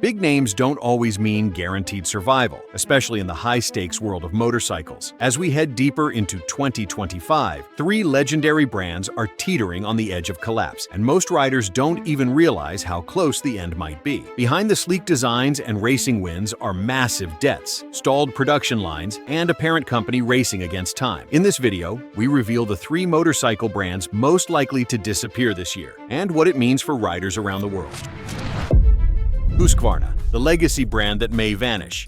big names don't always mean guaranteed survival, especially in the high-stakes world of motorcycles. As we head deeper into 2025, three legendary brands are teetering on the edge of collapse, and most riders don't even realize how close the end might be. Behind the sleek designs and racing wins are massive debts, stalled production lines, and a parent company racing against time. In this video, we reveal the three motorcycle brands most likely to disappear this year, and what it means for riders around the world. Husqvarna, the legacy brand that may vanish.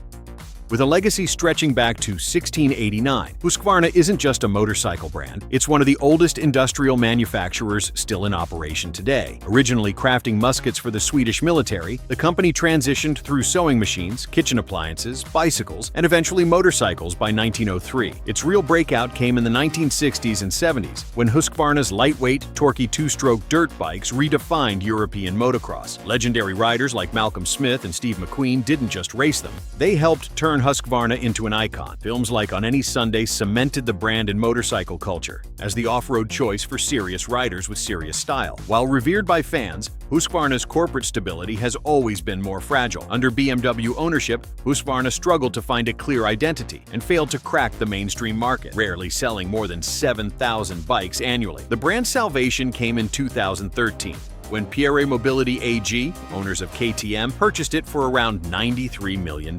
With a legacy stretching back to 1689, Husqvarna isn't just a motorcycle brand, it's one of the oldest industrial manufacturers still in operation today. Originally crafting muskets for the Swedish military, the company transitioned through sewing machines, kitchen appliances, bicycles, and eventually motorcycles by 1903. Its real breakout came in the 1960s and 70s, when Husqvarna's lightweight, torquey two-stroke dirt bikes redefined European motocross. Legendary riders like Malcolm Smith and Steve McQueen didn't just race them, they helped turn Husqvarna into an icon. Films like On Any Sunday cemented the brand in motorcycle culture as the off-road choice for serious riders with serious style. While revered by fans, Husqvarna's corporate stability has always been more fragile. Under BMW ownership, Husqvarna struggled to find a clear identity and failed to crack the mainstream market, rarely selling more than 7,000 bikes annually. The brand's salvation came in 2013. When Pierre Mobility AG, owners of KTM, purchased it for around $93 million.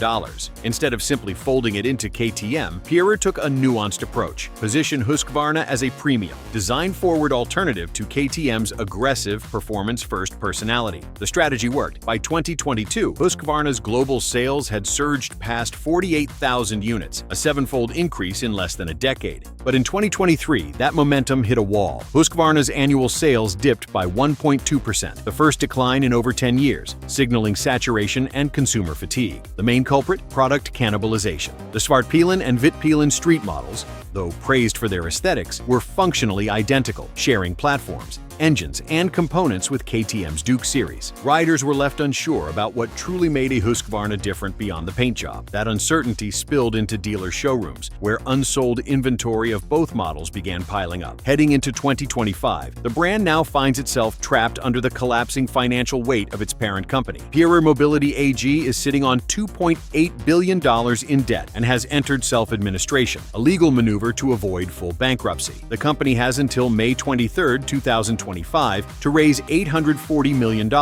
Instead of simply folding it into KTM, Pierre took a nuanced approach, positioned Husqvarna as a premium, design-forward alternative to KTM's aggressive, performance-first personality. The strategy worked. By 2022, Husqvarna's global sales had surged past 48,000 units, a seven-fold increase in less than a decade. But in 2023, that momentum hit a wall. Husqvarna's annual sales dipped by 1.2%, the first decline in over 10 years, signaling saturation and consumer fatigue. The main culprit? Product cannibalization. The Svartpilen and Vitpilen street models, though praised for their aesthetics, were functionally identical, sharing platforms, engines, and components with KTM's Duke series. Riders were left unsure about what truly made a Husqvarna different beyond the paint job. That uncertainty spilled into dealer showrooms, where unsold inventory of both models began piling up. Heading into 2025, the brand now finds itself trapped under the collapsing financial weight of its parent company. Pierre Mobility AG is sitting on $2.8 billion in debt and has entered self-administration, a legal maneuver to avoid full bankruptcy. The company has until May 23, 2025 to raise $840 million,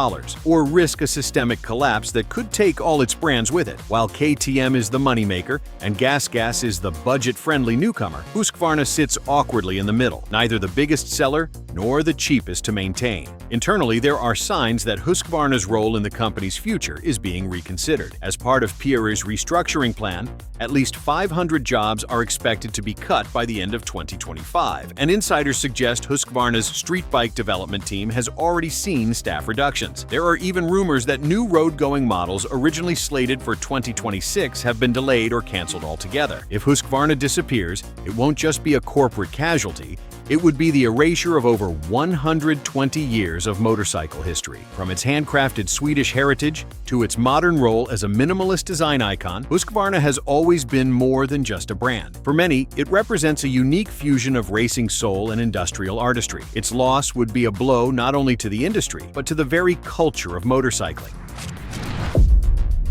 or risk a systemic collapse that could take all its brands with it. While KTM is the moneymaker and GasGas is the budget-friendly newcomer, Husqvarna sits awkwardly in the middle, neither the biggest seller nor the cheapest to maintain. Internally, there are signs that Husqvarna's role in the company's future is being reconsidered. As part of Pierre's restructuring plan, at least 500 jobs are expected to be cut by the end of 2025, and insiders suggest Husqvarna's street bike development team has already seen staff reductions. There are even rumors that new road-going models originally slated for 2026 have been delayed or canceled altogether. If Husqvarna disappears, it won't just be a corporate casualty, it would be the erasure of over 120 years of motorcycle history. From its handcrafted Swedish heritage to its modern role as a minimalist design icon, Husqvarna has always been more than just a brand. For many, it represents a unique fusion of racing soul and industrial artistry. Its loss would be a blow not only to the industry, but to the very culture of motorcycling.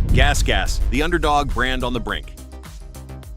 GasGas, the underdog brand on the brink.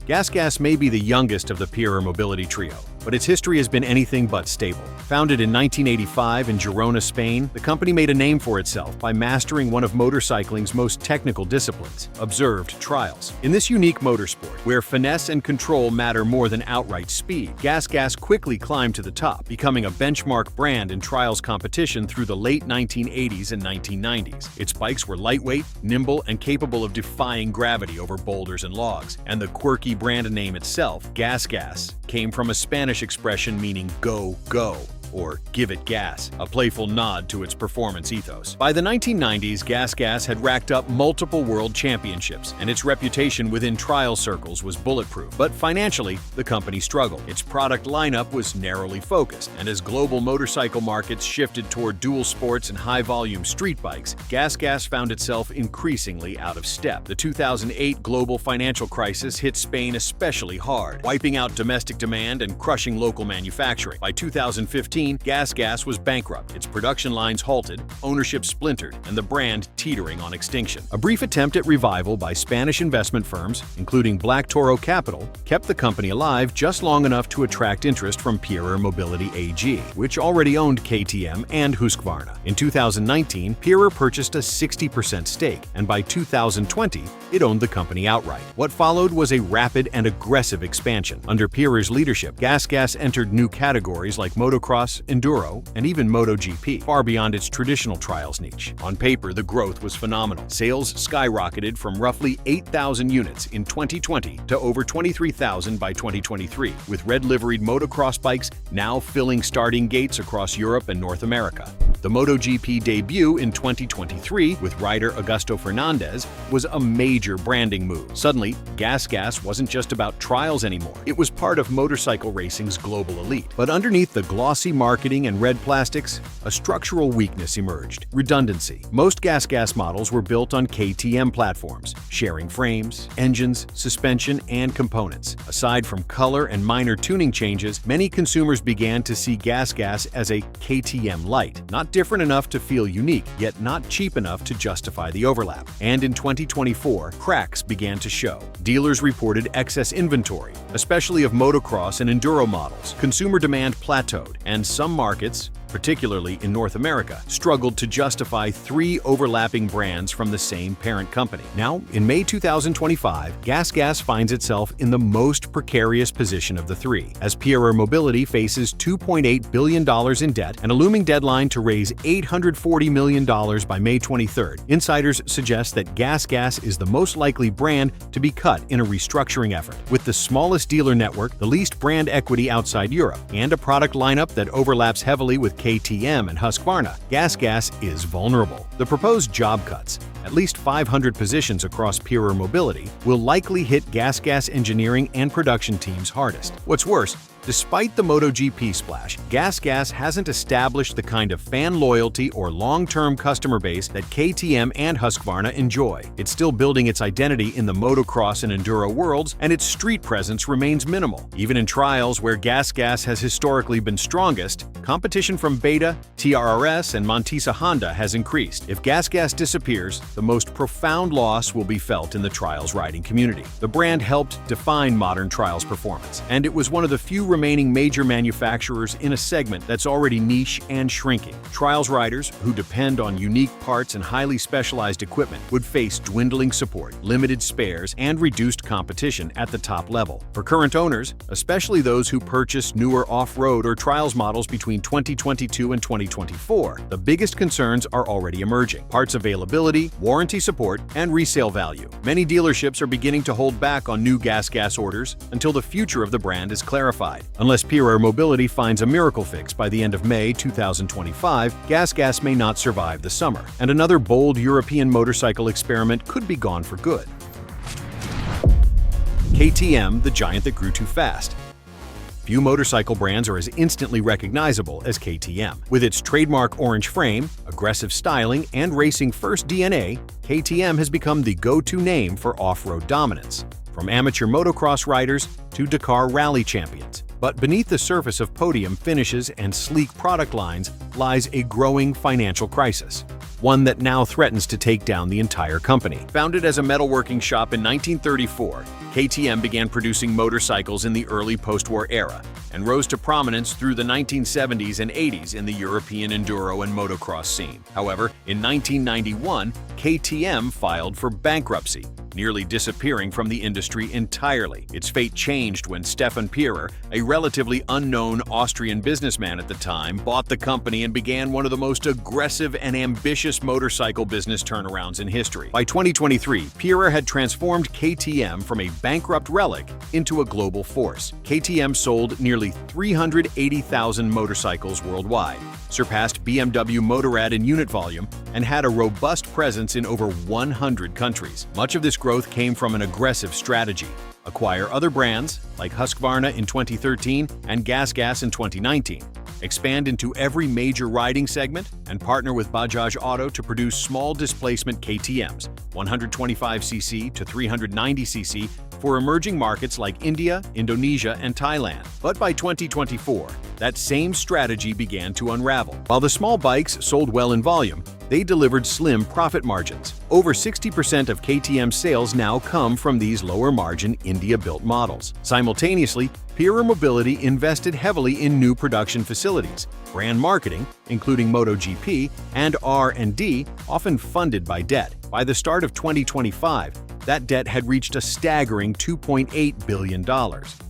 GasGas may be the youngest of the Pierre Mobility trio, but its history has been anything but stable. Founded in 1985 in Girona, Spain, the company made a name for itself by mastering one of motorcycling's most technical disciplines, observed trials. In this unique motorsport, where finesse and control matter more than outright speed, GasGas quickly climbed to the top, becoming a benchmark brand in trials competition through the late 1980s and 1990s. Its bikes were lightweight, nimble, and capable of defying gravity over boulders and logs, and the quirky brand name itself, GasGas, came from a Spanish expression meaning go, go, or give it gas, a playful nod to its performance ethos. By the 1990s, GasGas had racked up multiple world championships, and its reputation within trial circles was bulletproof. But financially, the company struggled. Its product lineup was narrowly focused, and as global motorcycle markets shifted toward dual sports and high-volume street bikes, GasGas found itself increasingly out of step. The 2008 global financial crisis hit Spain especially hard, wiping out domestic demand and crushing local manufacturing. By 2015, 2013, GasGas was bankrupt, its production lines halted, ownership splintered, and the brand teetering on extinction. A brief attempt at revival by Spanish investment firms, including Black Toro Capital, kept the company alive just long enough to attract interest from Pierer Mobility AG, which already owned KTM and Husqvarna. In 2019, Pierer purchased a 60% stake, and by 2020, it owned the company outright. What followed was a rapid and aggressive expansion. Under Pierer's leadership, GasGas entered new categories like motocross, enduro, and even MotoGP, far beyond its traditional trials niche. On paper, the growth was phenomenal. Sales skyrocketed from roughly 8,000 units in 2020 to over 23,000 by 2023, with red-liveried motocross bikes now filling starting gates across Europe and North America. The MotoGP debut in 2023 with rider Augusto Fernandez was a major branding move. Suddenly, GasGas wasn't just about trials anymore. It was part of motorcycle racing's global elite. But underneath the glossy marketing and red plastics, a structural weakness emerged: redundancy. Most GasGas models were built on KTM platforms, sharing frames, engines, suspension, and components. Aside from color and minor tuning changes, many consumers began to see GasGas as a KTM light, not different enough to feel unique, yet not cheap enough to justify the overlap. And in 2024, cracks began to show. Dealers reported excess inventory, especially of motocross and enduro models. Consumer demand plateaued, and some markets, particularly in North America, struggled to justify three overlapping brands from the same parent company. Now, in May 2025, GasGas finds itself in the most precarious position of the three, as Pierer Mobility faces $2.8 billion in debt and a looming deadline to raise $840 million by May 23rd. Insiders suggest that GasGas is the most likely brand to be cut in a restructuring effort. With the smallest dealer network, the least brand equity outside Europe, and a product lineup that overlaps heavily with KTM and Husqvarna, GasGas is vulnerable. The proposed job cuts, at least 500 positions across Pierer Mobility, will likely hit GasGas engineering and production teams hardest. What's worse, despite the MotoGP splash, GasGas hasn't established the kind of fan loyalty or long-term customer base that KTM and Husqvarna enjoy. It's still building its identity in the motocross and enduro worlds, and its street presence remains minimal. Even in trials where GasGas has historically been strongest, competition from Beta, TRRS, and Montesa Honda has increased. If GasGas disappears, the most profound loss will be felt in the trials riding community. The brand helped define modern trials performance, and it was one of the few remaining major manufacturers in a segment that's already niche and shrinking. Trials riders, who depend on unique parts and highly specialized equipment, would face dwindling support, limited spares, and reduced competition at the top level. For current owners, especially those who purchased newer off-road or trials models between 2022 and 2024, the biggest concerns are already emerging: parts availability, warranty support, and resale value. Many dealerships are beginning to hold back on new GasGas orders until the future of the brand is clarified. Unless Pierer Mobility finds a miracle fix by the end of May 2025, GasGas may not survive the summer, and another bold European motorcycle experiment could be gone for good. KTM, the giant that grew too fast. Few motorcycle brands are as instantly recognizable as KTM. With its trademark orange frame, aggressive styling, and racing-first DNA, KTM has become the go-to name for off-road dominance, from amateur motocross riders to Dakar rally champions. But beneath the surface of podium finishes and sleek product lines lies a growing financial crisis, one that now threatens to take down the entire company. Founded as a metalworking shop in 1934, KTM began producing motorcycles in the early post-war era and rose to prominence through the 1970s and 80s in the European enduro and motocross scene. However, in 1991, KTM filed for bankruptcy, nearly disappearing from the industry entirely. Its fate changed when Stefan Pierer, a relatively unknown Austrian businessman at the time, bought the company and began one of the most aggressive and ambitious motorcycle business turnarounds in history. By 2023, Pierer had transformed KTM from a bankrupt relic into a global force. KTM sold nearly 380,000 motorcycles worldwide, surpassed BMW Motorrad in unit volume, and had a robust presence in over 100 countries. Much of this growth came from an aggressive strategy: acquire other brands, like Husqvarna in 2013 and GasGas in 2019, expand into every major riding segment, and partner with Bajaj Auto to produce small displacement KTMs, 125cc to 390cc, for emerging markets like India, Indonesia, and Thailand. But by 2024, that same strategy began to unravel. While the small bikes sold well in volume, they delivered slim profit margins. Over 60% of KTM's sales now come from these lower-margin India-built models. Simultaneously, Pierer Mobility invested heavily in new production facilities, brand marketing, including MotoGP, and R&D, often funded by debt. By the start of 2025, that debt had reached a staggering $2.8 billion.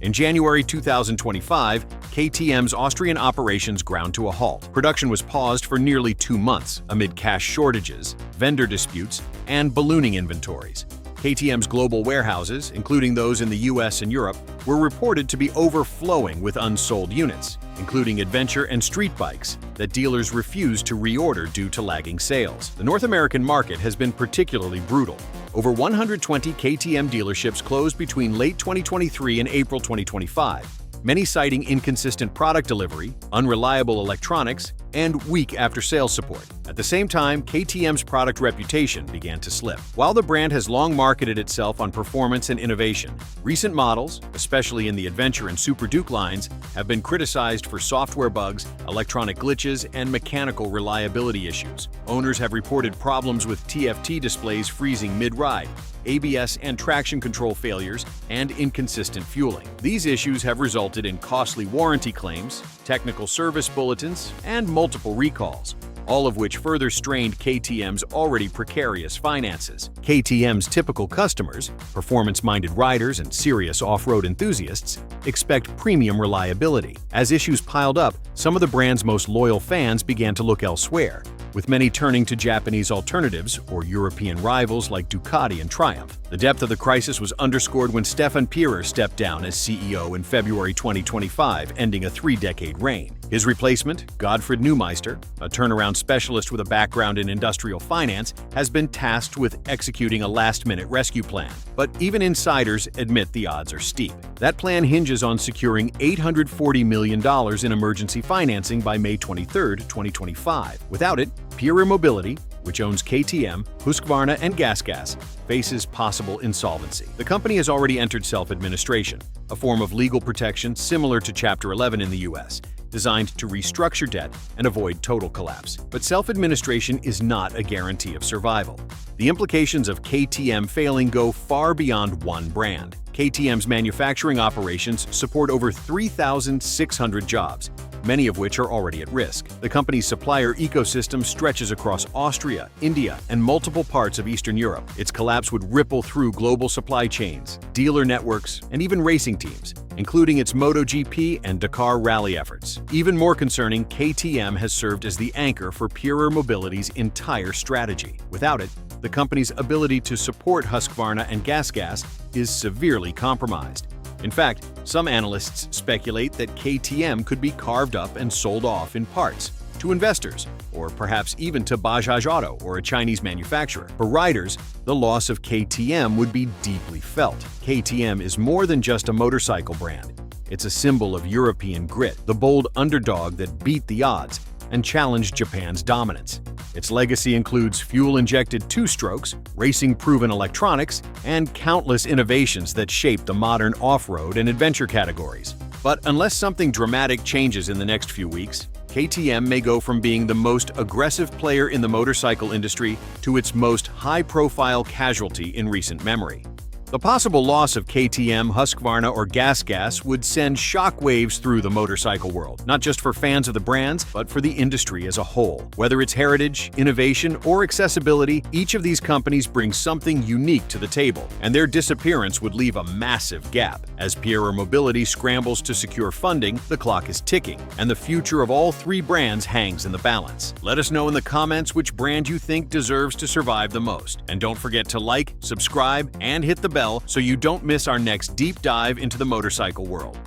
In January 2025, KTM's Austrian operations ground to a halt. Production was paused for nearly 2 months amid cash shortages, vendor disputes, and ballooning inventories. KTM's global warehouses, including those in the US and Europe, were reported to be overflowing with unsold units, including adventure and street bikes, that dealers refused to reorder due to lagging sales. The North American market has been particularly brutal. Over 120 KTM dealerships closed between late 2023 and April 2025, many citing inconsistent product delivery, unreliable electronics, and weak after-sales support. At the same time, KTM's product reputation began to slip. While the brand has long marketed itself on performance and innovation, recent models, especially in the Adventure and Super Duke lines, have been criticized for software bugs, electronic glitches, and mechanical reliability issues. Owners have reported problems with TFT displays freezing mid-ride, ABS and traction control failures, and inconsistent fueling. These issues have resulted in costly warranty claims, technical service bulletins, and multiple recalls, all of which further strained KTM's already precarious finances. KTM's typical customers, performance-minded riders and serious off-road enthusiasts, expect premium reliability. As issues piled up, some of the brand's most loyal fans began to look elsewhere, with many turning to Japanese alternatives or European rivals like Ducati and Triumph. The depth of the crisis was underscored when Stefan Pierer stepped down as CEO in February 2025, ending a 3-decade reign. His replacement, Godfried Neumeister, a turnaround specialist with a background in industrial finance, has been tasked with executing a last-minute rescue plan. But even insiders admit the odds are steep. That plan hinges on securing $840 million in emergency financing by May 23, 2025. Without it, Pierer Mobility, which owns KTM, Husqvarna, and GasGas, faces possible insolvency. The company has already entered self-administration, a form of legal protection similar to Chapter 11 in the US, designed to restructure debt and avoid total collapse. But self-administration is not a guarantee of survival. The implications of KTM failing go far beyond one brand. KTM's manufacturing operations support over 3,600 jobs, many of which are already at risk. The company's supplier ecosystem stretches across Austria, India, and multiple parts of Eastern Europe. Its collapse would ripple through global supply chains, dealer networks, and even racing teams, including its MotoGP and Dakar rally efforts. Even more concerning, KTM has served as the anchor for Pierer Mobility's entire strategy. Without it, the company's ability to support Husqvarna and GasGas is severely compromised. In fact, some analysts speculate that KTM could be carved up and sold off in parts to investors, or perhaps even to Bajaj Auto or a Chinese manufacturer. For riders, the loss of KTM would be deeply felt. KTM is more than just a motorcycle brand. It's a symbol of European grit, the bold underdog that beat the odds and challenged Japan's dominance. Its legacy includes fuel-injected two-strokes, racing-proven electronics, and countless innovations that shape the modern off-road and adventure categories. But unless something dramatic changes in the next few weeks, KTM may go from being the most aggressive player in the motorcycle industry to its most high-profile casualty in recent memory. The possible loss of KTM, Husqvarna, or GasGas would send shockwaves through the motorcycle world, not just for fans of the brands, but for the industry as a whole. Whether it's heritage, innovation, or accessibility, each of these companies brings something unique to the table, and their disappearance would leave a massive gap. As Pierer Mobility scrambles to secure funding, the clock is ticking, and the future of all three brands hangs in the balance. Let us know in the comments which brand you think deserves to survive the most. And don't forget to like, subscribe, and hit the bell so you don't miss our next deep dive into the motorcycle world.